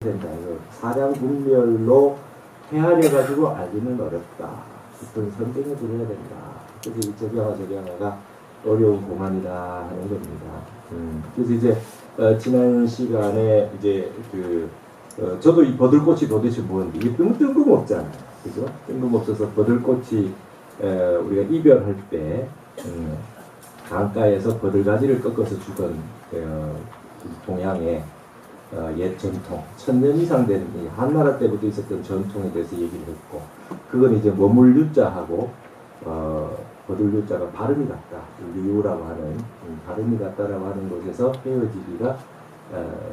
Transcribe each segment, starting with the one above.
된다. 사량 분별로 헤아려가지고 알기는 어렵다. 어떤 선택을 드려야 된다. 그래서 이 적양화가 어려운 공안이다 하는 겁니다. 그래서 이제 지난 시간에 이제 저도 이 버들꽃이 도대체 뭔지 이게 뜬금없잖아요. 그죠? 뜬금없어서 버들꽃이 우리가 이별할 때 강가에서 버들가지를 꺾어서 죽은 동양의 옛 전통, 1000년 이상 된 한나라 때부터 있었던 전통에 대해서 얘기를 했고, 그건 이제 머물유자하고 버들유자가 발음이 같다, 리우라고 하는 발음이 같다라고 하는 곳에서 헤어지기가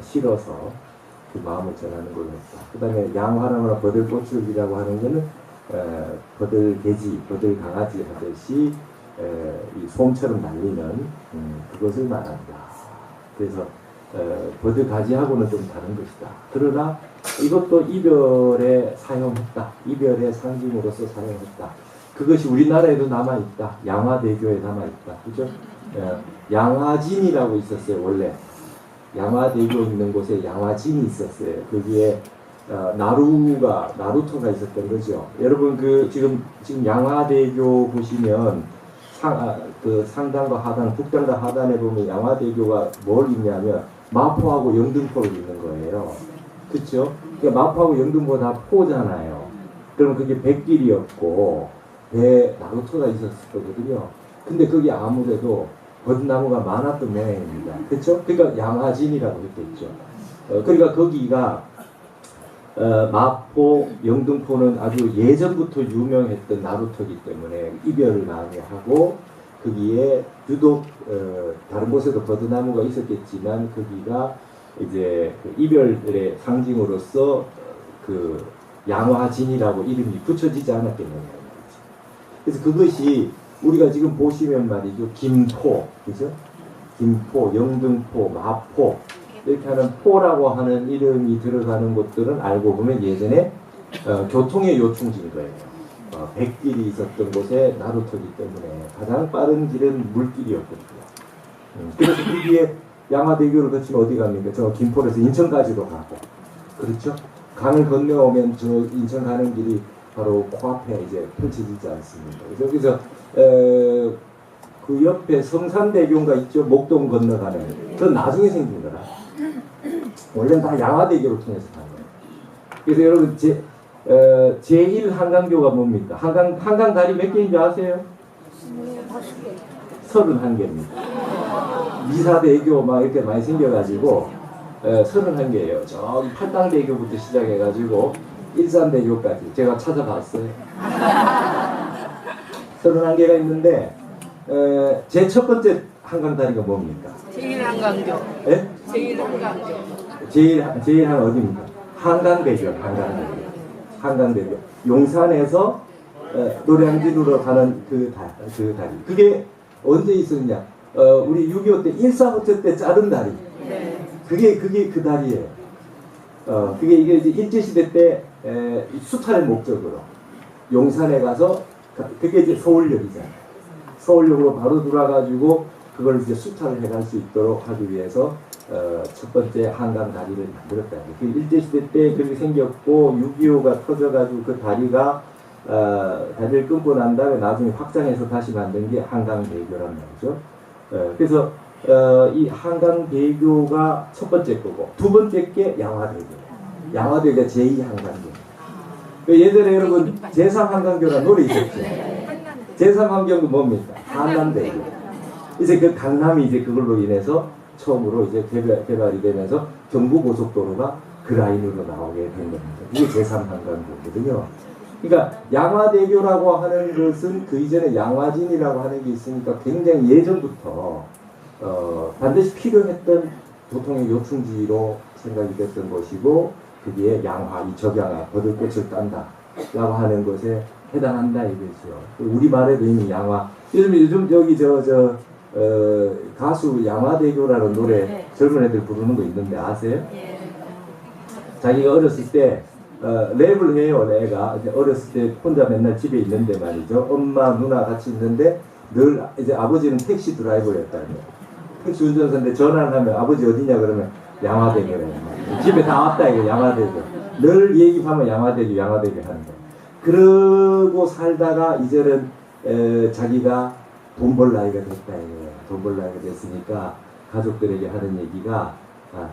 싫어서 그 마음을 전하는 걸로 했다. 그 다음에 양화랑이나 버들꽃이라고 하는 거는 버들개지, 버들강아지 하듯이 이 솜처럼 날리는 그것을 말한다. 그래서 버들가지하고는 좀 다른 것이다. 그러나 이것도 이별에 사용했다. 이별의 상징으로서 사용했다. 그것이 우리나라에도 남아있다. 양화대교에 남아있다. 그죠? 양화진이라고 있었어요. 원래 양화대교 있는 곳에 양화진이 있었어요. 거기에 나루토가 있었던 거죠. 여러분 지금 양화대교 보시면 상단과 하단, 북단과 하단에 보면 양화대교가 뭘 있냐면 마포하고 영등포를 있는 거예요. 그렇죠? 그러니까 마포하고 영등포 다 포잖아요. 그러면 그게 백길이었고 나루토가 있었거든요. 근데 거기 아무래도 버드나무가 많았던 모양입니다. 그렇죠? 그러니까 양화진이라고 했겠죠. 그러니까 거기가 마포, 영등포는 아주 예전부터 유명했던 나루터이기 때문에 이별을 많이 하고, 거기에 유독 다른 곳에도 버드나무가 있었겠지만 거기가 이제 이별의 상징으로서 양화진이라고 이름이 붙여지지 않았겠느냐. 그래서 그것이 우리가 지금 보시면 말이죠, 김포, 그죠? 김포, 영등포, 마포 이렇게 하는 포라고 하는 이름이 들어가는 곳들은 알고 보면 예전에 교통의 요충지인 거예요. 백길이 있었던 곳에 나루터기 때문에 가장 빠른 길은 물길이었거든요. 그래서 거기에 양화대교를 거치면 어디 갑니까? 저 김포에서 인천까지도 가고, 그렇죠? 강을 건너오면 저 인천 가는 길이 바로 코앞에 이제 펼쳐지지 않습니까? 그래서 그 옆에 성산대교가 있죠? 목동 건너가는. 그건 나중에 생긴 거라. 원래는 다 양화대교를 통해서 가는 거예요. 그래서 여러분 제1 한강교가 뭡니까? 한강 다리 몇 개인지 아세요? 31개입니다. 미사대교 막 이렇게 많이 생겨가지고 31개예요. 저기 팔당대교부터 시작해가지고 일산대교까지 제가 찾아봤어요. 31개가 있는데 제 첫 번째 한강다리가 뭡니까? 제1한강교. 예? 제1한강교. 제일 한 어디입니까? 한강대교. 용산에서 노량진으로 가는 그 다리. 그게 언제 있었냐? 우리 6.25 때 1.4부터 때 자른 다리. 그게 그 다리예요. 그게 이게 이제 일제시대 때 수탈의 목적으로 용산에 가서, 그게 이제 서울역이잖아요. 서울역으로 바로 돌아가지고 그걸 이제 수탈을 해갈 수 있도록 하기 위해서 첫 번째 한강 다리를 만들었다. 그 일제시대 때 그렇게 생겼고 6.25가 터져가지고 그 다리가 다리를 끊고 난 다음에 나중에 확장해서 다시 만든 게 한강대교란 말이죠. 그래서 이 한강대교가 첫 번째 거고, 두 번째 게 양화대교. 양화대교가 제2한강교. 예전에 여러분 제3한강교라는 노래 있었죠. 제3한강교는 뭡니까? 한남대교. 이제 그 강남이 이제 그걸로 인해서 처음으로 이제 개발이 되면서 경부고속도로가 그 라인으로 나오게 된 겁니다. 이게 제3한강교거든요. 그러니까 양화대교라고 하는 것은 그 이전에 양화진이라고 하는 게 있으니까 굉장히 예전부터 반드시 필요했던 교통의 요충지로 생각이 됐던 것이고, 거기에 양화, 이 적양화, 버들꽃을 딴다 라고 하는 것에 해당한다 이거죠. 우리말에도 이미 양화, 요즘 여기 가수 양화대교라는 노래 젊은 애들 부르는 거 있는데 아세요? 자기가 어렸을 때 랩을 해요. 애가 어렸을 때 혼자 맨날 집에 있는데 말이죠. 엄마 누나 같이 있는데 늘 이제 아버지는 택시 드라이버였다는 거예요. 택시 운전사인데 전화를 하면 아버지 어디냐 그러면 양화대교래요. 집에 다 왔다 이거 양화대교. 늘 얘기하면 양화대교 하는 거. 그러고 살다가 이제는 자기가 돈 벌 나이가 됐다 이거예요. 돈 벌 나이가 됐으니까 가족들에게 하는 얘기가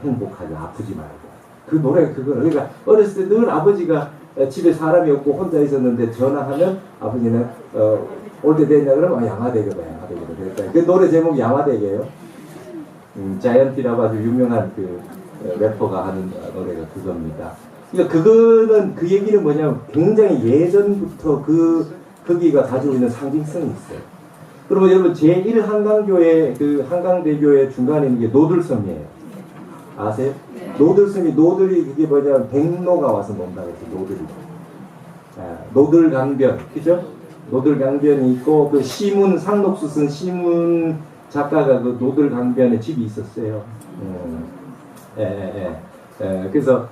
행복하자, 아프지 말고. 그 노래 그거는 그러니까 어렸을 때 늘 아버지가 집에 사람이 없고 혼자 있었는데 전화하면 아버지는 올 때 됐냐 그러면 양화대교다 됐다. 그 노래 제목이 양화대교예요. 자이언티라고 아주 유명한 그 래퍼가 하는 노래가 그겁니다. 그러니까 그거는 그 얘기는 뭐냐면 굉장히 예전부터 거기가 가지고 있는 상징성이 있어요. 그러면 여러분 제1 한강교회 그 한강대교의 중간에 있는 게 노들섬이에요. 아세요? 노들섬이 노들이 그게 뭐냐면 백로가 와서 논다 그랬죠. 노들이. 노들강변, 그죠? 노들강변이 있고 그 시문 상록수 쓴 시문 작가가 그 노들강변에 집이 있었어요. 그래서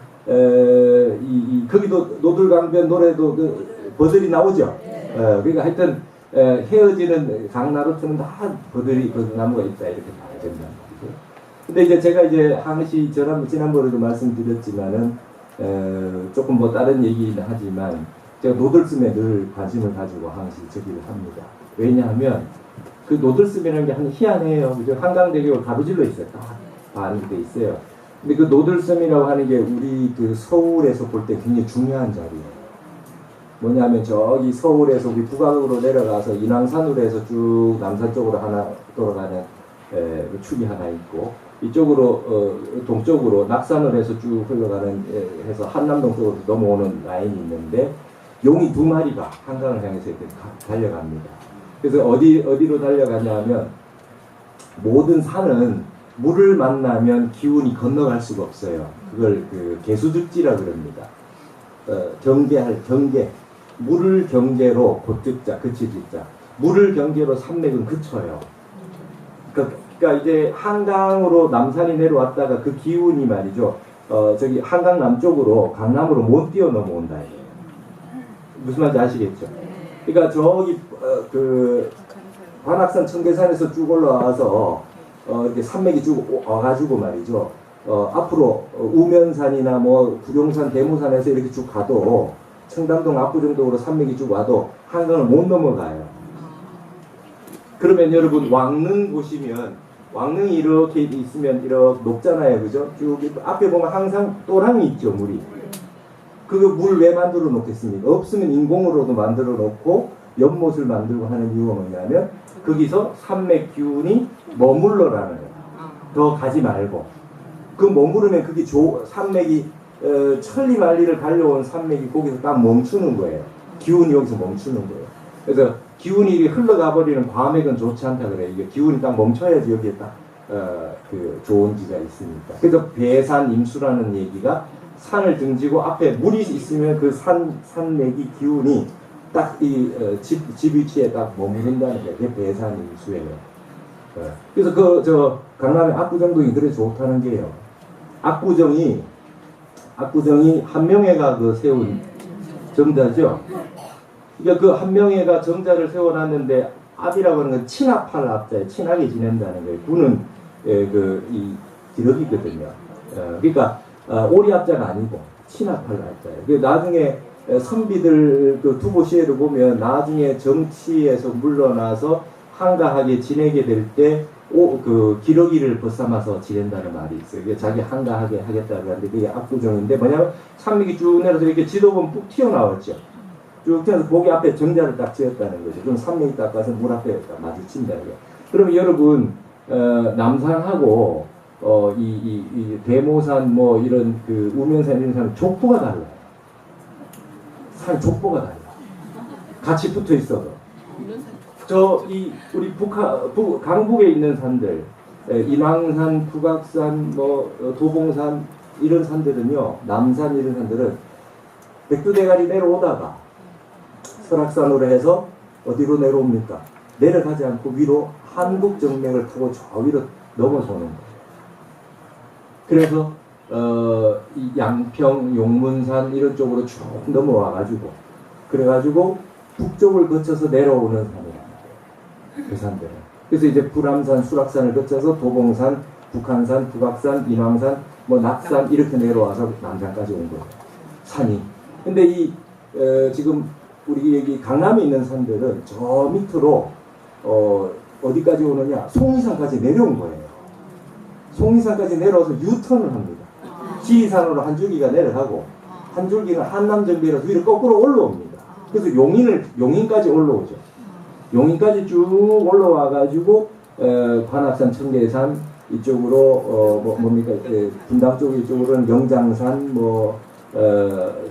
거기도 노들강변 노래도 그 버들이 나오죠. 그러니까 하여튼 헤어지는 강나루터는 다 버들나무가 있다 이렇게 봐야 된다는 거죠. 근데 이제 제가 이제 항시 지난번에도 말씀드렸지만은 조금 뭐 다른 얘기는 하지만 제가 노들섬에 늘 관심을 가지고 항시 저기를 합니다. 왜냐하면 그 노들섬이라는 게 한 희한해요. 그죠? 한강대교를 가로질러 있어요. 딱 반이 돼 있어요. 근데 그 노들섬이라고 하는 게 우리 그 서울에서 볼 때 굉장히 중요한 자리예요. 뭐냐면 저기 서울에서 우리 북악으로 내려가서 인왕산으로 해서 쭉 남산 쪽으로 하나 돌아가는 축이 하나 있고 이쪽으로 동쪽으로 낙산으로 해서 쭉 흘러가는 해서 한남동 쪽으로 넘어오는 라인이 있는데 용이 두 마리가 한강을 향해서 이렇게 달려갑니다. 그래서 어디로 달려가냐면 모든 산은 물을 만나면 기운이 건너갈 수가 없어요. 그걸 그 개수죽지라 그럽니다. 경계. 물을 경계로 곧죽자, 그치죽자. 물을 경계로 산맥은 그쳐요. 그러니까 이제 한강으로 남산이 내려왔다가 그 기운이 말이죠. 저기 한강 남쪽으로 강남으로 못 뛰어 넘어온다. 무슨 말인지 아시겠죠? 그러니까 저기 그 관악산 청계산에서 쭉 올라와서 이렇게 산맥이 쭉 와가지고 말이죠. 앞으로 우면산이나 뭐 구룡산, 대모산에서 이렇게 쭉 가도 청담동 압구정동으로 산맥이 쭉 와도 한강을 못 넘어가요. 그러면 여러분 왕릉 보시면 왕릉이 이렇게 있으면 이렇게 높잖아요, 그죠? 쭉 앞에 보면 항상 또랑이 있죠, 물이. 그거 물 왜 만들어 놓겠습니까? 없으면 인공으로도 만들어 놓고 연못을 만들고 하는 이유가 뭐냐면 거기서 산맥 기운이 머물러라는 거예요. 더 가지 말고. 그 머무르면 그게 산맥이 천리만리를 달려온 산맥이 거기서 딱 멈추는 거예요. 기운이 여기서 멈추는 거예요. 그래서 기운이 흘러가 버리는 과맥은 좋지 않다 그래요. 이게 기운이 딱 멈춰야지 여기에 딱 그 좋은 지가 있으니까. 그래서 배산 임수라는 얘기가 산을 등지고 앞에 물이 있으면 그 산맥이 기운이 딱 이 집 위치에 딱 머무른다는 게 그게 배산 임수예요. 그래서 저 강남의 압구정동이 그래 좋다는 게요. 압구정이 한명회가 그 세운 정자죠. 그러니까 그 한명회가 정자를 세워놨는데 압이라고 하는 건 친합할 압자예요. 친하게 지낸다는 거예요. 구는 이 기력이거든요. 그러니까 오리압자가 아니고 친합할 압자예요. 나중에 선비들 그 두보시에도 보면 나중에 정치에서 물러나서 한가하게 지내게 될 때 그 기러기를 벗삼아서 지낸다는 말이 있어요. 이게 자기 한가하게 하겠다고 하는데 그게 압구정인데 뭐냐면 산맥이 쭉 내려서 이렇게 지도 보면 푹 튀어나왔죠. 쭉 튀어나와서 거기 앞에 정자를 딱 지었다는 거죠. 그럼 산맥이 딱 가서 물 앞에 딱 마주친다는 거예요. 그러면 여러분 남산하고 이 대모산 뭐 이런 그 우면산 이런 산은 족보가 달라요. 산 족보가 달라. 같이 붙어 있어도. 우리 강북에 있는 산들, 인왕산, 북악산, 도봉산 이런 산들은요, 남산 이런 산들은 백두대간이 내려오다가 설악산으로 해서 어디로 내려옵니까? 내려가지 않고 위로 한국 정맥을 타고 저 위로 넘어서는 거예요. 그래서 이 양평, 용문산 이런 쪽으로 쭉 넘어와가지고 그래가지고 북쪽을 거쳐서 내려오는 산이에요. 그 산들은. 그래서 이제 불암산, 수락산을 거쳐서 도봉산, 북한산, 북악산, 인왕산 뭐 낙산 이렇게 내려와서 남산까지 온 거예요. 산이. 근데 지금 우리 여기 강남에 있는 산들은 저 밑으로 어디까지 오느냐? 송리산까지 내려온 거예요. 송리산까지 내려와서 유턴을 합니다. 지리산으로 한 줄기가 내려가고 한 줄기는 한남정비에서 위로 거꾸로 올라옵니다. 그래서 용인까지 올라오죠. 용인까지 쭉 올라와가지고 관악산, 청계산 이쪽으로 뭡니까? 분당 쪽 이쪽으로는 영장산,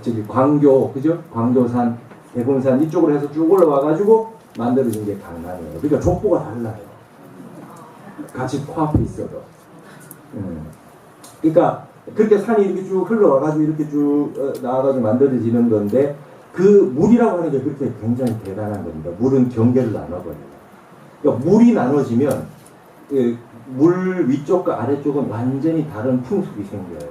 저기 광교, 그죠? 광교산, 대군산 이쪽으로 해서 쭉 올라와가지고 만들어진 게 강남이에요. 그러니까 족보가 달라요. 같이 코앞에 있어도. 그러니까 그렇게 산이 이렇게 쭉 흘러와가지고 이렇게 쭉 나와가지고 만들어지는 건데 그 물이라고 하는 게 그렇게 굉장히 대단한 겁니다. 물은 경계를 나눠버려요. 그러니까 물이 나눠지면 물 위쪽과 아래쪽은 완전히 다른 풍속이 생겨요.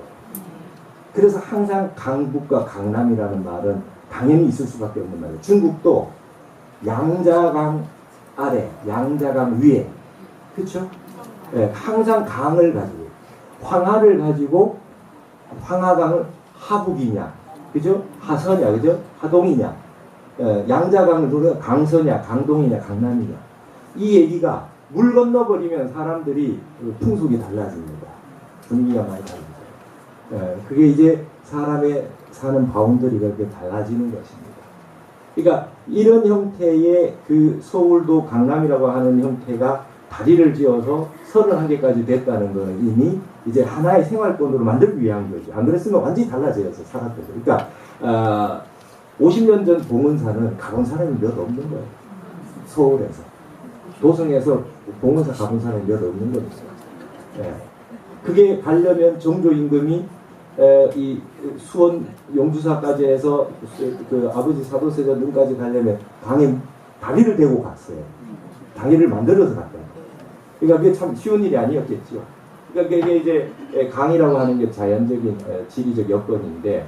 그래서 항상 강북과 강남이라는 말은 당연히 있을 수밖에 없는 말이에요. 중국도 양자강 아래, 양자강 위에, 그렇죠? 네, 항상 강을 가지고 황하를 가지고 황하강을 하북이냐, 그죠? 하서냐, 그죠? 하동이냐, 양자강을 누르면 강서냐, 강동이냐, 강남이냐. 이 얘기가 물 건너버리면 사람들이 풍속이 달라집니다. 분위기가 많이 달라져요. 그게 이제 사람의 사는 바운더리가 그렇게 달라지는 것입니다. 그러니까 이런 형태의 그 서울도 강남이라고 하는 형태가 다리를 지어서 31개까지 됐다는 것은 이미 이제 하나의 생활권으로 만들기 위한 거죠. 안 그랬으면 완전히 달라져서 살았거든요. 그러니까 50년 전 봉은사는 가본 사람이 몇 없는 거예요. 서울에서. 도성에서 봉은사 가본 사람이 몇 없는 거죠. 네. 그게 가려면 정조임금이 이 수원 용주사까지 해서 그 아버지 사도세자 눈까지 가려면 강에 다리를 대고 갔어요. 다리를 만들어서 갔다. 그러니까 그게 참 쉬운 일이 아니었겠죠. 그러니까 이게 이제 강이라고 하는 게 자연적인 지리적 여건인데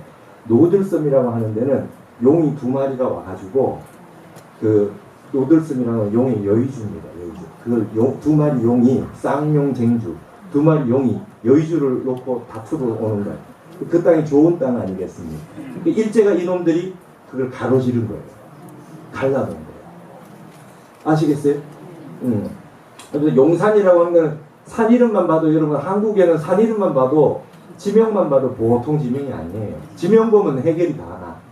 노들섬이라고 하는 데는 용이 2마리가 와가지고 그 노들섬이라는 용의 여의주입니다. 여의주. 그걸 2마리 용이 쌍용 쟁주 2마리 용이 여의주를 놓고 다투러 오는 거예요. 그 땅이 좋은 땅 아니겠습니까? 일제가 이놈들이 그걸 가로지른 거예요. 갈라놓은 거예요. 아시겠어요? 그래서 용산이라고 하는 건 산 이름만 봐도 여러분 한국에는 산 이름만 봐도 지명만 봐도 보통 지명이 아니에요. 지명 보면 해결이 다 나.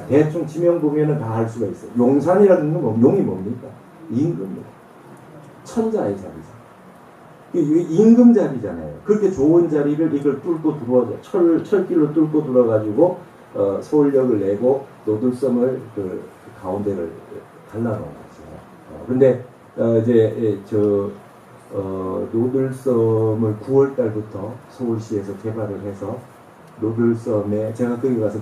대충 지명 보면은 다 알 수가 있어요. 용산이라는 건 용이 뭡니까? 임금입니다. 천자의 자리죠. 임금 자리잖아요. 그렇게 좋은 자리를 이걸 뚫고 들어와서 철길로 뚫고 들어가지고 서울역을 내고 노들섬을 그 가운데를 갈라놓은 거죠. 근데 이제 노들섬을 9월 달부터 서울시에서 개발을 해서 노들섬에 제가 거기 가서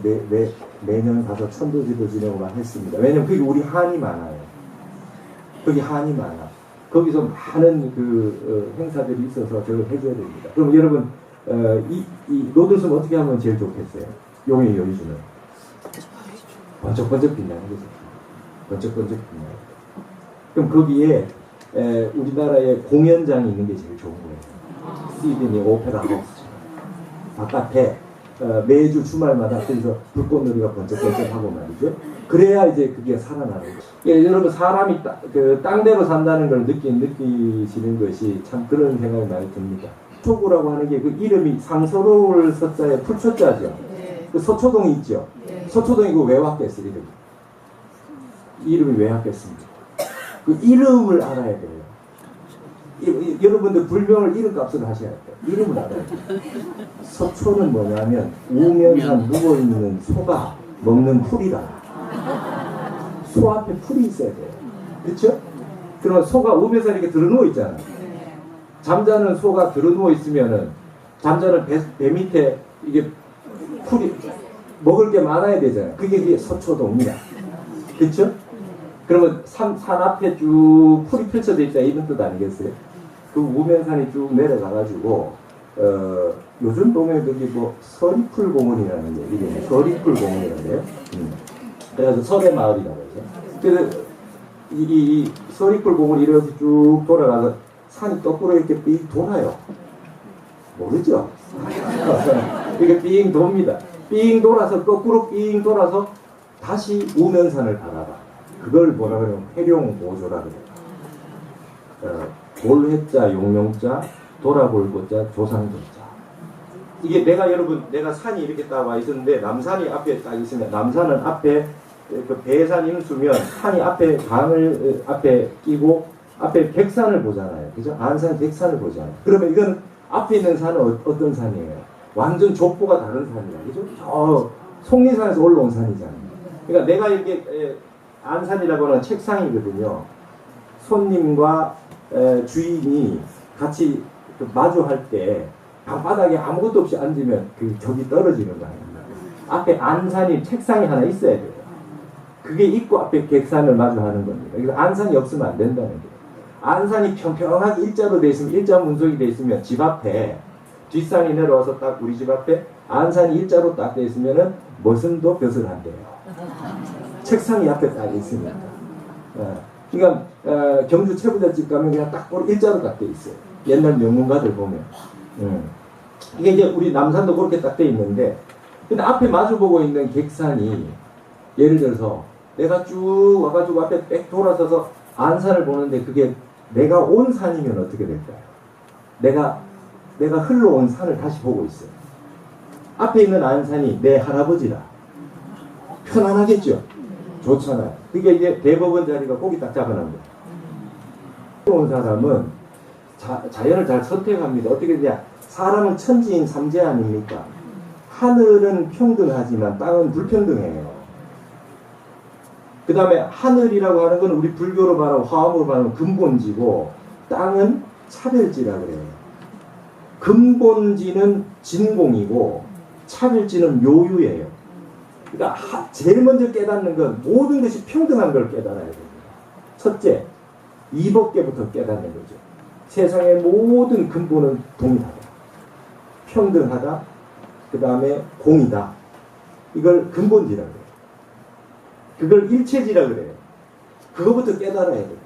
매년 가서 천도지도 지내고 막 했습니다. 왜냐면 거기 우리 한이 많아요. 거기 한이 많아. 거기서 많은 행사들이 있어서 저걸 해줘야 됩니다. 그럼 여러분 이 노들섬 어떻게 하면 제일 좋겠어요? 용의 여의주는 번쩍번쩍 빛나는 거죠. 번쩍번쩍 빛나는 거죠. 그럼 거기에 우리나라의 공연장이 있는 게 제일 좋은 거예요. 시드니 오페라 하우스. 바깥에 매주 주말마다 거기서 불꽃놀이가 번쩍번쩍하고 말이죠. 그래야 이제 그게 살아나는 거죠. 예, 여러분 사람이 땅대로 산다는 걸 느끼시는 것이 참 그런 생각이 많이 듭니다. 서초구라고 하는 게 그 이름이 상서로울 서자에 풀초자죠. 네. 그 서초동이 있죠. 네. 서초동이 그 왜 왔겠어요? 이름이 왜 왔겠습니까? 그 이름을 알아야 돼요. 여러분들 불명을 이름값을 하셔야 돼요. 이름을 알아야 돼요. 서초는 뭐냐면 우면산 누워있는 소가 먹는 풀이다. 소 앞에 풀이 있어야 돼요. 그렇죠? 그러면 소가 우면산에 이렇게 들어누워 있잖아요. 잠자는 소가 들어누워 있으면은 잠자는 배 밑에 이게 풀이 먹을 게 많아야 되잖아요. 그게 서초동이야. 그렇죠? 그러면 산 앞에 쭉 풀이 펼쳐져 있다 이런 뜻 아니겠어요? 그 우면산이 쭉 내려가가지고 요즘 동네들이 뭐 서리풀 공원이라는 게 이름이 서리풀 공원이라는데요. 그래서 설의 마을이라고 하죠. 그래서 이 서리풀 공원 이렇게 쭉 돌아가서 산이 거꾸로 이렇게 삐 돌아요. 모르죠? 이게 삥 돕니다. 삥 돌아서 거꾸로 삥 돌아서 다시 우면산을 바라봐. 그걸 뭐라 그러면 회룡보조라 그래요. 볼해자, 용용자, 돌아볼 것자, 조상조자. 이게 내가 산이 이렇게 딱 와 있었는데 남산이 앞에 딱 있으면 남산은 앞에 그 배산 임수면 산이 앞에 강을 앞에 끼고 앞에 백산을 보잖아요. 그죠? 안산 백산을 보잖아요. 그러면 이건 앞에 있는 산은 어떤 산이에요? 완전 족보가 다른 산이야. 그죠? 저 속리산에서 올라온 산이잖아요. 그러니까 내가 이렇게 안산이라고 하는 책상이거든요. 손님과 주인이 같이 마주할 때 방바닥에 아무것도 없이 앉으면 그 격이 떨어지는 거예요. 앞에 안산이 책상이 하나 있어야 돼요. 그게 있고 앞에 객산을 마주하는 겁니다. 그래서 안산이 없으면 안 된다는 거예요. 안산이 평평하게 일자로 돼 있으면 일자 문석이 돼 있으면 집 앞에 뒷산이 내려와서 딱 우리 집 앞에 안산이 일자로 딱 돼 있으면은 머슴도 벼슬 한대요. 책상이 앞에 딱 있으니까. 그러니까 경주 채부잣집 가면 그냥 딱 일자로 딱 돼 있어요. 옛날 명문가들 보면. 이게 이제 우리 남산도 그렇게 딱 돼 있는데, 근데 앞에 마주보고 있는 객산이 예를 들어서 내가 쭉 와가지고 앞에 빽 돌아서서 안산을 보는데 그게 내가 온 산이면 어떻게 될까요? 내가 흘러온 산을 다시 보고 있어요. 앞에 있는 안산이 내 할아버지라. 편안하겠죠? 좋잖아요. 그게 이제 대법원 자리가 거기 딱 잡아놓은 거예요. 온 사람은 자연을 잘 선택합니다. 어떻게 되냐? 사람은 천지인 삼재 아닙니까? 하늘은 평등하지만 땅은 불평등해요. 그 다음에 하늘이라고 하는 건 우리 불교로 말하면 화엄으로 말하면 근본지고 땅은 차별지라 그래요. 근본지는 진공이고 차별지는 요유예요. 그러니까 제일 먼저 깨닫는 건 모든 것이 평등한 걸 깨달아야 됩니다. 첫째, 이법계부터 깨닫는 거죠. 세상의 모든 근본은 동일하다. 평등하다. 그 다음에 공이다. 이걸 근본지라 그래요. 그걸 일체지라 그래요. 그거부터 깨달아야 됩니다.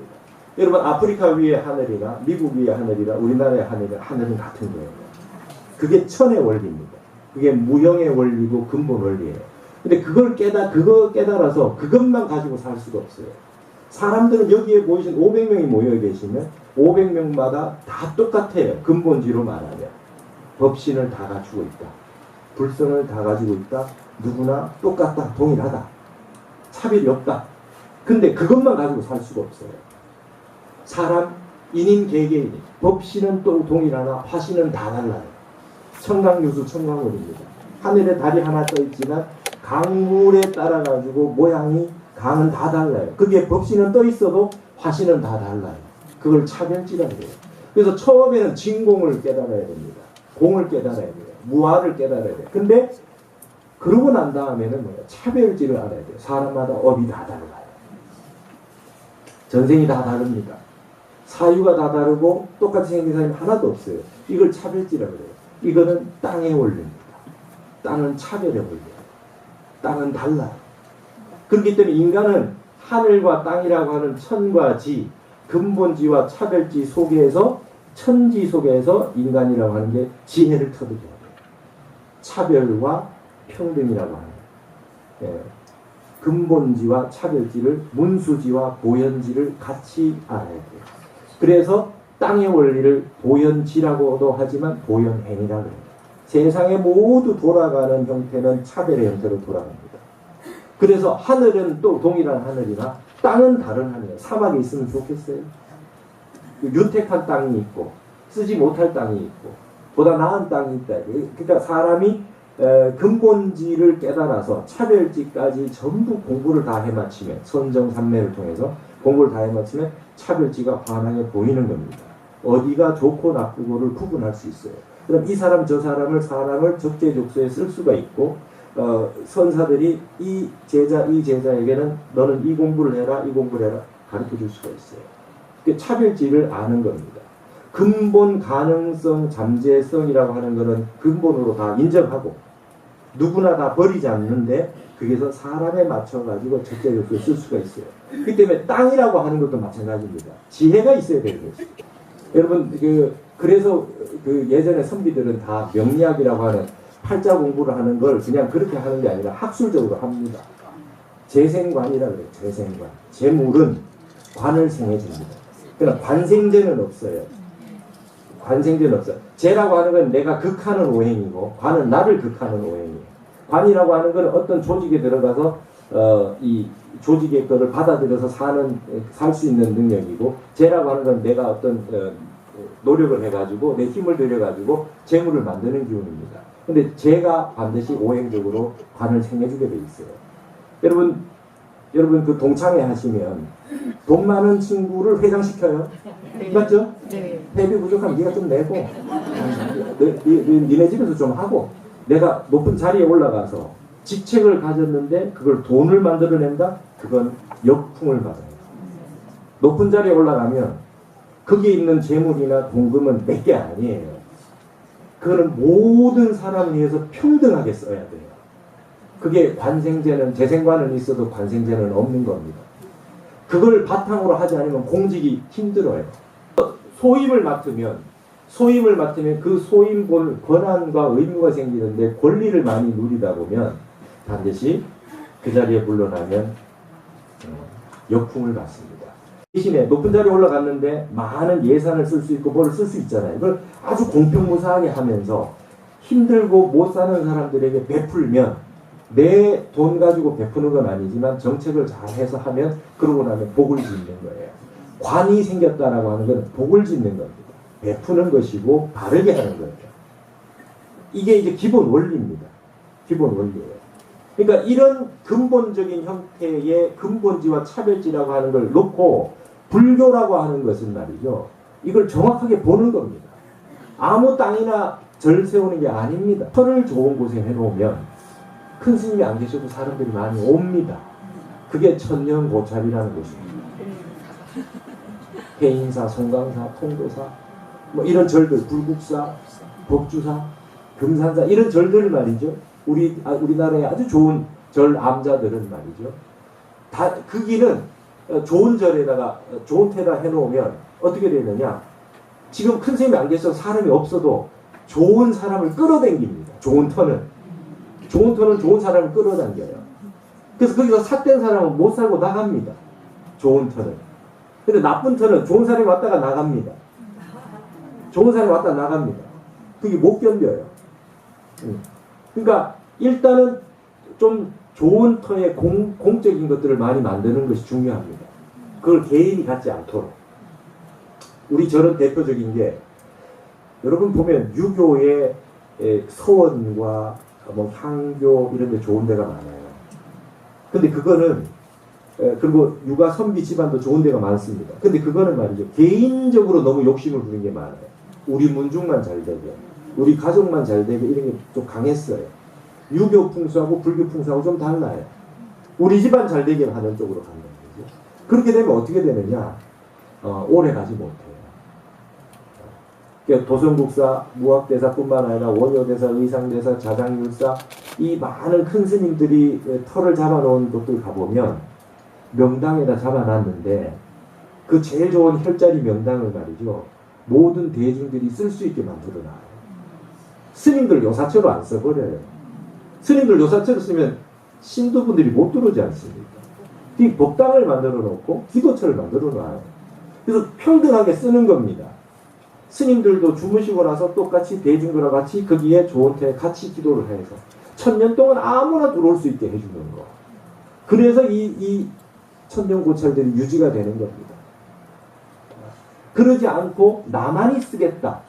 여러분 아프리카 위의 하늘이나 미국 위의 하늘이나 우리나라의 하늘은 같은 거예요. 그게 천의 원리입니다. 그게 무형의 원리고 근본 원리예요. 근데 그거 깨달아서 그것만 가지고 살 수가 없어요. 사람들은 여기에 보이신 500명이 모여 계시면 500명마다 다 똑같아요. 근본지로 말하면. 법신을 다 갖추고 있다. 불성을 다 가지고 있다. 누구나 똑같다. 동일하다. 차별이 없다. 근데 그것만 가지고 살 수가 없어요. 사람, 인인, 개개인, 법신은 또 동일하나 화신은 다 달라요. 청강유수 청강물입니다. 하늘에 달이 하나 떠 있지만 강물에 따라 가지고 모양이 강은 다 달라요. 그게 법신은 떠 있어도 화신은 다 달라요. 그걸 차별지라고 해요. 그래서 처음에는 진공을 깨달아야 됩니다. 공을 깨달아야 돼요. 무아를 깨달아야 돼요. 근데 그러고 난 다음에는 뭐예요? 차별지를 알아야 돼요. 사람마다 업이 다 달라요. 전생이 다 다릅니다. 사유가 다 다르고 똑같이 생긴 사람이 하나도 없어요. 이걸 차별지라고 해요. 이거는 땅의 원리입니다. 땅은 차별의 원리예요. 땅은 달라요. 그렇기 때문에 인간은 하늘과 땅이라고 하는 천과 지, 근본지와 차별지 속에서 천지 속에서 인간이라고 하는 게 지혜를 터득해야 돼요. 차별과 평등이라고 하는 예. 근본지와 차별지를 문수지와 보현지를 같이 알아야 돼요. 그래서 땅의 원리를 보현지라고도 하지만 보현행이라고 해요. 세상에 모두 돌아가는 형태는 차별의 형태로 돌아갑니다. 그래서 하늘은 또 동일한 하늘이나 땅은 다른 하늘이에요. 사막에 있으면 좋겠어요. 윤택한 땅이 있고 쓰지 못할 땅이 있고 보다 나은 땅이 있다. 그러니까 사람이 근본지를 깨달아서 차별지까지 전부 공부를 다 해마치면 선정삼매를 통해서 공부를 다 해마치면 차별지가 환하게 보이는 겁니다. 어디가 좋고 나쁘고를 구분할 수 있어요. 그럼 이 사람 저 사람을 적재적소에 쓸 수가 있고 선사들이 이 제자에게는 너는 이 공부를 해라 이 공부를 해라 가르쳐 줄 수가 있어요. 그 차별지를 아는 겁니다. 근본 가능성 잠재성이라고 하는 것은 근본으로 다 인정하고 누구나 다 버리지 않는데 그게서 사람에 맞춰가지고 적재적소에 쓸 수가 있어요. 그렇기 때문에 땅이라고 하는 것도 마찬가지입니다. 지혜가 있어야 되는 것이죠. 여러분 그래서 그 예전에 선비들은 다 명리학이라고 하는 팔자 공부를 하는 걸 그냥 그렇게 하는 게 아니라 학술적으로 합니다. 재생관이라 그래요. 재생관. 재물은 관을 생해줍니다. 그러나 관생제는 없어요. 관생제는 없어요. 재라고 하는 건 내가 극하는 오행이고 관은 나를 극하는 오행이에요. 관이라고 하는 건 어떤 조직에 들어가서 이 조직의 것을 받아들여서 살 수 있는 능력이고, 재라고 하는 건 내가 어떤 노력을 해가지고 내 힘을 들여가지고 재물을 만드는 기운입니다. 근데 재가 반드시 오행적으로 관을 생해주게 돼 있어요. 여러분 그 동창회 하시면 돈 많은 친구를 회장시켜요. 네. 맞죠? 네. 회비 부족하면 네가 좀 내고 니네 집에서 좀 하고, 내가 높은 자리에 올라가서 직책을 가졌는데 그걸 돈을 만들어낸다? 그건 역풍을 받아요. 높은 자리에 올라가면 거기에 있는 재물이나 동금은 내게 아니에요. 그거는 모든 사람을 위해서 평등하게 써야 돼요. 그게 관생제는, 재생관은 있어도 관생제는 없는 겁니다. 그걸 바탕으로 하지 않으면 공직이 힘들어요. 소임을 맡으면 그 소임본 권한과 의무가 생기는데 권리를 많이 누리다 보면 반드시 그 자리에 물러나면 역풍을 받습니다. 대신에 높은 자리에 올라갔는데 많은 예산을 쓸 수 있고 뭐를 쓸 수 있잖아요. 이걸 아주 공평무사하게 하면서 힘들고 못 사는 사람들에게 베풀면, 내 돈 가지고 베푸는 건 아니지만 정책을 잘 해서 하면 그러고 나면 복을 짓는 거예요. 관이 생겼다라고 하는 건 복을 짓는 겁니다. 베푸는 것이고 바르게 하는 거예요. 이게 이제 기본 원리입니다. 기본 원리예요. 그러니까 이런 근본적인 형태의 근본지와 차별지라고 하는 걸 놓고 불교라고 하는 것은 말이죠, 이걸 정확하게 보는 겁니다. 아무 땅이나 절 세우는 게 아닙니다. 터를 좋은 곳에 해놓으면 큰 스님이 안 계셔도 사람들이 많이 옵니다. 그게 천년고찰이라는 것입니다. 해인사, 송강사, 통도사, 뭐 이런 절들, 불국사, 법주사, 금산사, 이런 절들 말이죠. 우리나라의 아주 좋은 절 암자들은 말이죠. 다 그 길은 좋은 절에다가 좋은 태다 해놓으면 어떻게 되느냐? 지금 큰 스님이 안 계셔서 사람이 없어도 좋은 사람을 끌어당깁니다. 좋은 터는 좋은 사람을 끌어당겨요. 그래서 거기서 삿된 사람은 못 살고 나갑니다. 좋은 터는. 근데 나쁜 터는 좋은 사람이 왔다가 나갑니다. 좋은 사람이 왔다가 나갑니다. 그게 못 견뎌요. 그러니까 일단은 좀 좋은 터의 공적인 것들을 많이 만드는 것이 중요합니다. 그걸 개인이 갖지 않도록. 우리 절은 대표적인 게, 여러분 보면 유교의 서원과 뭐 향교 이런 데 좋은 데가 많아요. 근데 그거는 그리고 육아 선비 집안도 좋은 데가 많습니다. 근데 그거는 말이죠, 개인적으로 너무 욕심을 부린 게 많아요. 우리 문중만 잘 되게, 우리 가족만 잘 되게, 이런 게 좀 강했어요. 유교 풍수하고 불교 풍수하고 좀 달라요. 우리 집안 잘 되게 하는 쪽으로 간다는 거죠. 그렇게 되면 어떻게 되느냐? 오래 가지 못해요. 그러니까 도성국사, 무학대사뿐만 아니라 원효대사, 의상대사, 자장율사, 이 많은 큰 스님들이 터를 잡아놓은 곳들 가보면 명당에다 잡아놨는데, 그 제일 좋은 혈자리 명당을 말이죠, 모든 대중들이 쓸 수 있게 만들어놔요. 스님들 요사처로 안 써버려요. 스님들 요사처로 쓰면 신도분들이 못 들어오지 않습니까? 이 법당을 만들어 놓고 기도처를 만들어 놔요. 그래서 평등하게 쓰는 겁니다. 스님들도 주무시고 나서 똑같이 대중들과 같이 거기에 좋은 때 같이 기도를 해서 1000년 동안 아무나 들어올 수 있게 해주는 거. 그래서 이 천년고찰들이 유지가 되는 겁니다. 그러지 않고 나만이 쓰겠다,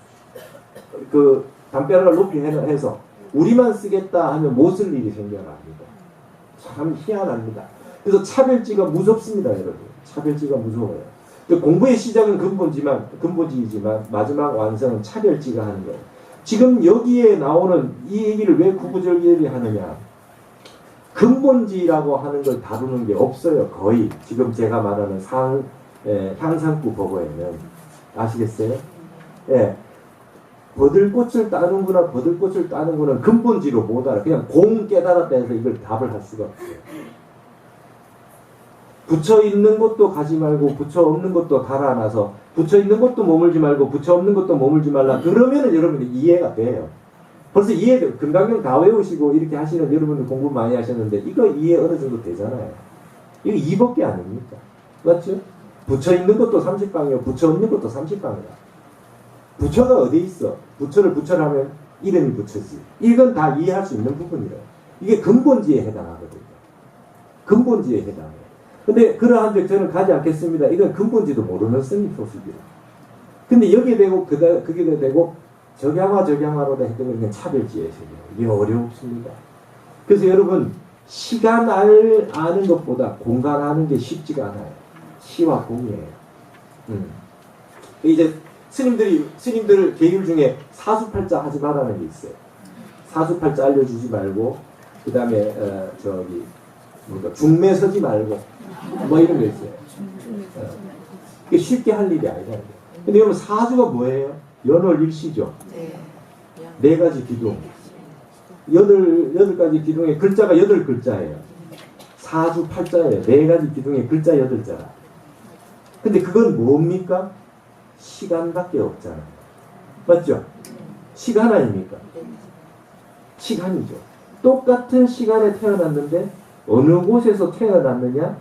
그 담벼락을 높이 해서 우리만 쓰겠다 하면 못 쓸 일이 생겨납니다. 참 희한합니다. 그래서 차별지가 무섭습니다, 여러분. 차별지가 무서워요. 공부의 시작은 근본지이지만 마지막 완성은 차별지가 하는 거예요. 지금 여기에 나오는 이 얘기를 왜 구구절절히 하느냐? 근본지라고 하는 걸 다루는 게 없어요, 거의. 지금 제가 말하는 향상구 법어에는. 아시겠어요? 예. 버들꽃을 따는구나 근본지로 못 알아. 그냥 공 깨달았다 해서 이걸 답을 할 수가 없어요. 붙여 있는 곳도 가지 말고 붙여 없는 곳도 달아놔서 붙여 있는 곳도 머물지 말고 붙여 없는 곳도 머물지 말라. 그러면은 여러분이 이해가 돼요. 벌써 이해돼요. 금강경 다 외우시고 이렇게 하시는 여러분들 공부 많이 하셨는데 이거 이해 어느 정도 되잖아요. 이거 2법계 아닙니까? 맞죠? 붙여 있는 것도 30강이요. 붙여 없는 것도 30강이다. 부처가 어디 있어? 부처를 부처라면 이름이 부처지. 이건 다 이해할 수 있는 부분이래요. 이게 근본지에 해당하거든요. 근본지에 해당해요. 근데 그러한 적 저는 가지 않겠습니다. 이건 근본지도 모르는 스님 소식이에요. 근데 여기에 대고 그게 되고 적양화로다 했던 건 차별지에서요. 이게 어렵습니다. 그래서 여러분 시간 아는 것보다 공간 아는 게 쉽지가 않아요. 시와 공이에요. 이제 스님들 계율 중에 사수팔자 하지 말라는 게 있어요. 사수팔자 알려주지 말고, 그 다음에, 중매 서지 말고, 뭐 이런 거 있어요. 이게 쉽게 할 일이 아니라는 거예요. 근데 여러분, 사주가 뭐예요? 연월일시죠. 네 가지 기둥. 여덟 가지 기둥에 글자가 8글자예요. 사주 팔자예요. 네 가지 기둥에 글자 8자라. 근데 그건 뭡니까? 시간밖에 없잖아요. 맞죠? 시간 아닙니까? 시간이죠. 똑같은 시간에 태어났는데 어느 곳에서 태어났느냐,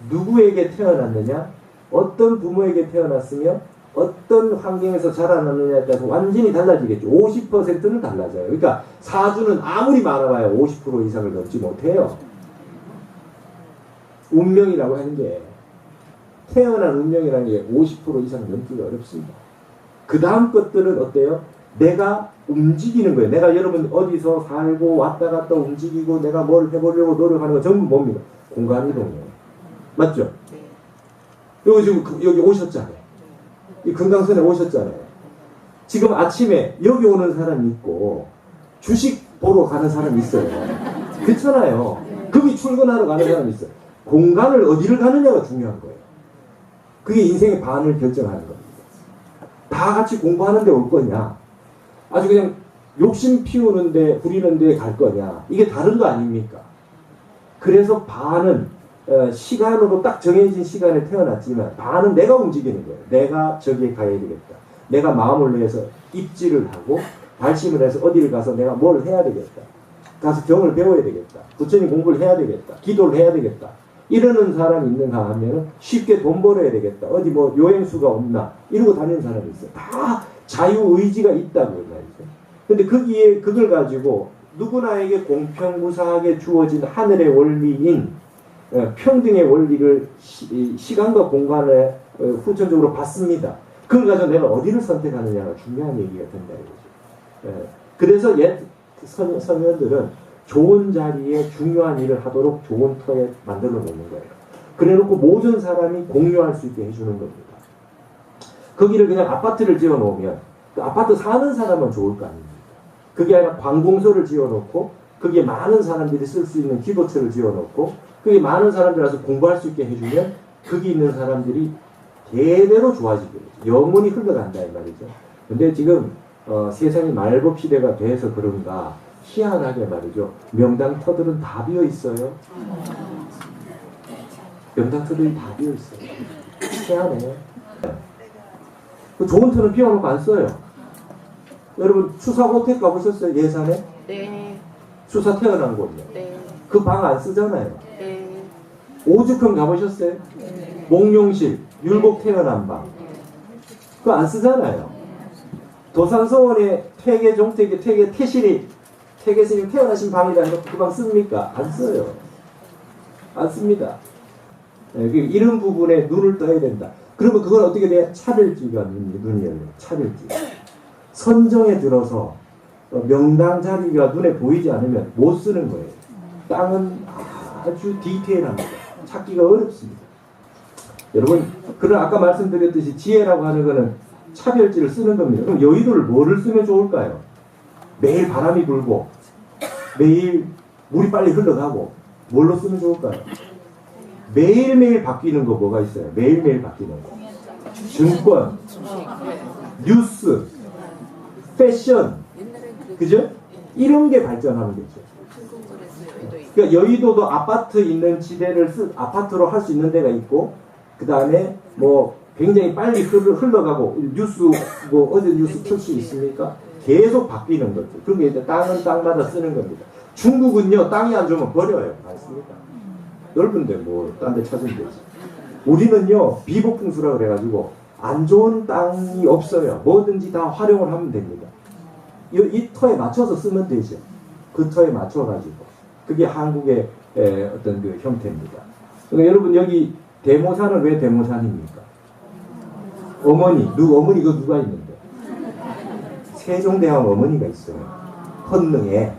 누구에게 태어났느냐, 어떤 부모에게 태어났으며 어떤 환경에서 자라났느냐에 따라서 완전히 달라지겠죠. 50%는 달라져요. 그러니까 사주는 아무리 많아봐야 50% 이상을 넘지 못해요. 운명이라고 하는 게 태어난 운명이라는 게 50% 이상 넘기가 어렵습니다. 그 다음 것들은 어때요? 내가 움직이는 거예요. 내가 여러분 어디서 살고 왔다 갔다 움직이고 내가 뭘 해보려고 노력하는 거 전부 뭡니까? 공간 이동이에요. 맞죠? 여기 지금 여기 오셨잖아요. 이 금강산에 오셨잖아요. 지금 아침에 여기 오는 사람이 있고 주식 보러 가는 사람이 있어요. 그렇잖아요. 거기 출근하러 가는 사람이 있어요. 공간을 어디를 가느냐가 중요한 거예요. 그게 인생의 반을 결정하는 겁니다. 다 같이 공부하는데 올 거냐? 아주 그냥 욕심 피우는데 부리는데 갈 거냐? 이게 다른 거 아닙니까? 그래서 반은 시간으로 딱 정해진 시간에 태어났지만 반은 내가 움직이는 거예요. 내가 저기에 가야 되겠다. 내가 마음을 내서 입지를 하고 발심을 해서 어디를 가서 내가 뭘 해야 되겠다. 가서 경을 배워야 되겠다. 부처님 공부를 해야 되겠다. 기도를 해야 되겠다. 이러는 사람이 있는가 하면은 쉽게 돈 벌어야 되겠다. 어디 뭐 여행수가 없나 이러고 다니는 사람이 있어요. 다 자유의지가 있다고 말이죠. 근데 거기에 그걸 가지고 누구나에게 공평무사하게 주어진 하늘의 원리인 평등의 원리를 시간과 공간에 후천적으로 받습니다. 그걸 가지고 내가 어디를 선택하느냐가 중요한 얘기가 된다 이거죠. 그래서 옛 성현들은 좋은 자리에 중요한 일을 하도록 좋은 터에 만들어 놓는 거예요. 그래 놓고 모든 사람이 공유할 수 있게 해주는 겁니다. 거기를 그냥 아파트를 지어 놓으면 그 아파트 사는 사람은 좋을 거 아닙니까? 그게 아니라 관공서를 지어 놓고 거기에 많은 사람들이 쓸 수 있는 기도처를 지어 놓고 거기에 많은 사람들이 와서 공부할 수 있게 해주면 거기 있는 사람들이 대대로 좋아지게 영원히 흘러간다 이 말이죠. 근데 지금 세상이 말법 시대가 돼서 그런가 희한하게 말이죠. 명당터들은 다 비어 있어요. 명당터들이 다 비어 있어요. 희한해. 그 좋은 터는 비워놓고 안 써요. 여러분 추사 호텔 가보셨어요? 예산에? 네. 추사 태어난 곳이요. 네. 그 방 안 쓰잖아요. 네. 오죽헌 가보셨어요? 네. 몽룡실, 율곡 태어난 방. 그거 안 쓰잖아요. 도산서원에 퇴계 종택에 퇴계 태실이 퇴계 스님 태어나신 방이다 해서 그 방 씁니까? 안 써요. 안 씁니다. 네, 이런 부분에 눈을 떠야 된다. 그러면 그건 어떻게 돼요? 차별지가 눈이 열려요. 차별지. 선정에 들어서 명당 자리가 눈에 보이지 않으면 못 쓰는 거예요. 땅은 아주 디테일합니다. 찾기가 어렵습니다. 여러분, 그런 아까 말씀드렸듯이 지혜라고 하는 거는 차별지를 쓰는 겁니다. 그럼 여의도를 뭐를 쓰면 좋을까요? 매일 바람이 불고 매일 물이 빨리 흘러가고 뭘로 쓰면 좋을까요? 매일매일 바뀌는 거 뭐가 있어요? 매일매일 바뀌는 거. 증권, 뉴스, 패션, 그죠? 이런 게 발전하면 되죠. 그러니까 여의도도 아파트 있는 지대를 아파트로 할 수 있는 데가 있고, 그 다음에 뭐 굉장히 빨리 흘러가고, 뉴스, 뭐 어제 뉴스 틀 수 있습니까? 계속 바뀌는 거죠. 그런 게 이제 땅은 땅마다 쓰는 겁니다. 중국은요, 땅이 안 좋으면 버려요. 맞습니까? 넓은데 뭐, 딴 데 찾으면 되지. 우리는요, 비복풍수라 그래가지고, 안 좋은 땅이 없어요. 뭐든지 다 활용을 하면 됩니다. 이 터에 맞춰서 쓰면 되죠. 그 터에 맞춰가지고. 그게 한국의 어떤 그 형태입니다. 그러니까 여러분, 여기 대모산은 왜 대모산입니까? 어머니가 누가 있는데? 세종대왕 어머니가 있어요. 헌능에.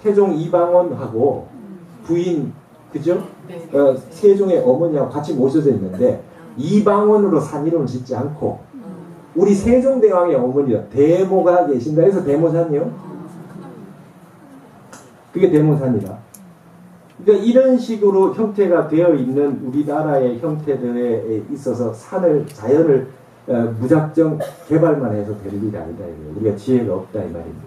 태종 이방원하고 부인, 그죠? 세종의 어머니하고 같이 모셔져 있는데, 이방원으로 산 이름을 짓지 않고, 우리 세종대왕의 어머니가 대모가 계신다 해서 대모산이요? 그게 대모산이다. 그러니까 이런 식으로 형태가 되어 있는 우리나라의 형태들에 있어서 자연을 무작정 개발만 해서 될 일이 아니다. 우리가 지혜가 없다 이 말입니다.